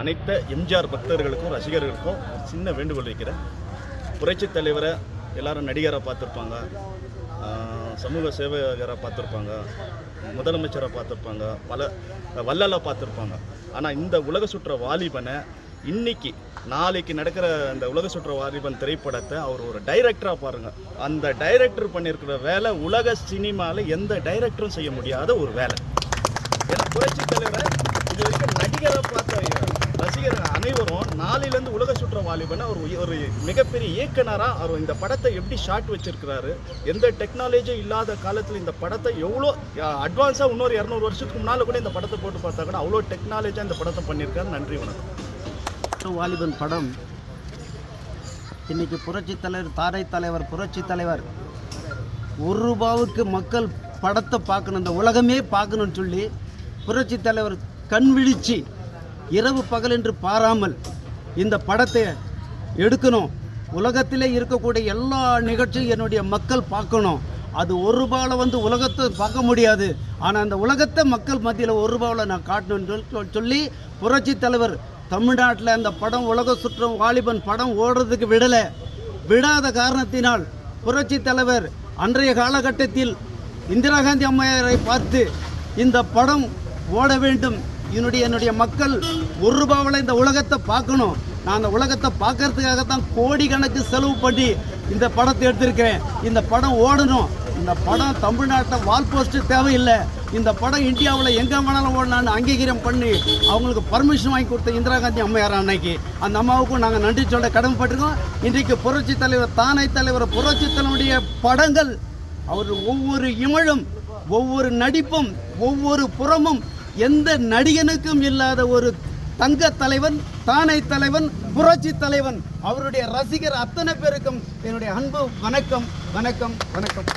அனைத்து எம்ஜிஆர் பக்தர்களுக்கும் ரசிகர்களுக்கும் சின்ன வேண்டுகோள் வைக்கிறேன். புரட்சித் தலைவரை எல்லாரும் நடிகராக பார்த்துருப்பாங்க, சமூக சேவகராக பார்த்துருப்பாங்க, முதலமைச்சராக பார்த்துருப்பாங்க, பல வள்ளலாக பார்த்துருப்பாங்க. ஆனால் இந்த உலக சுற்ற வாலிபனை இன்னைக்கு நாளைக்கு நடக்கிற இந்த உலக சுற்ற வாலிபன் திரைப்படத்தை அவர் ஒரு டைரக்டராக பாருங்கள். அந்த டைரக்டர் பண்ணியிருக்கிற வேலை உலக சினிமாவில் எந்த டைரக்டரும் செய்ய முடியாத ஒரு வேலை. ஏன்னா புரட்சி தலைவரை இது வரைக்கும் நடிகராக பார்த்த ரசிகர்கள் அனைவரும் நாளையிலேருந்து உலக சுற்ற வாலிபனை ஒரு மிகப்பெரிய இயக்குனராக அவர் இந்த படத்தை எப்படி ஷாட் வச்சிருக்கிறாரு, எந்த டெக்னாலஜியும் இல்லாத காலத்தில் இந்த படத்தை எவ்வளோ அட்வான்ஸாக இன்னொரு 200 வருஷத்துக்கு முன்னால் கூட இந்த படத்தை போட்டு பார்த்தா கூட அவ்வளோ டெக்னாலஜியாக இந்த படத்தை பண்ணியிருக்காரு. நன்றி, வணக்கம். வாலிபன் படம் இன்னைக்கு புரட்சி தலைவர், தாரை தலைவர், புரட்சி தலைவர் ₹1 மக்கள் படத்தை பார்க்கணும், இந்த உலகமே பார்க்கணும்னு சொல்லி புரட்சி தலைவர் கண் விழிச்சு இரவு பகல் என்று பாராமல் இந்த படத்தை எடுக்கணும். உலகத்திலே இருக்கக்கூடிய எல்லா நிகழ்ச்சியும் என்னுடைய மக்கள் பார்க்கணும். அது ₹1 உலகத்தை பார்க்க முடியாது, ஆனால் அந்த உலகத்தை மக்கள் மத்தியில் ₹1 நான் காட்டணும்னு சொல்லி புரட்சி தலைவர் தமிழ்நாட்டில் அந்த படம் உலக சுற்றும் வாலிபன் படம் ஓடுறதுக்கு விடாத காரணத்தினால் புரட்சி தலைவர் அன்றைய காலகட்டத்தில் இந்திரா காந்தி அம்மையாரை பார்த்து இந்த படம் ஓட வேண்டும், என்னுடைய மக்கள் ₹1 இந்த உலகத்தை பார்க்கணும், நான் அந்த உலகத்தை பார்க்கறதுக்காகத்தான் கோடிக்கணக்கு செலவு பண்ணி இந்த படத்தை எடுத்திருக்கிறேன், இந்த படம் ஓடணும், இந்த படம் தமிழ்நாட்டில் வால் போஸ்ட்டு தேவையில்லை, இந்த படம் இந்தியாவில் எங்கே வேணாலும் ஓடலான்னு அங்கீகாரம் பண்ணி அவங்களுக்கு பர்மிஷன் வாங்கி கொடுத்த இந்திரா காந்தி அம்மையார் அன்னைக்கு அந்த அம்மாவுக்கும் நாங்கள் நன்றி சொல்ல கடமைப்பட்டிருக்கோம். இன்றைக்கு புரட்சி தலைவர், தானை தலைவர், புரட்சி தலைவருடைய படங்கள் அவர் ஒவ்வொரு இமழும், ஒவ்வொரு நடிப்பும், ஒவ்வொரு புறமும் எந்த நடிகனுக்கும் இல்லாத ஒரு தங்க தலைவன், தானை தலைவன், புரட்சி தலைவன். அவருடைய ரசிகர் அத்தனை பேருக்கும் என்னுடைய அன்பு வணக்கம், வணக்கம், வணக்கம்.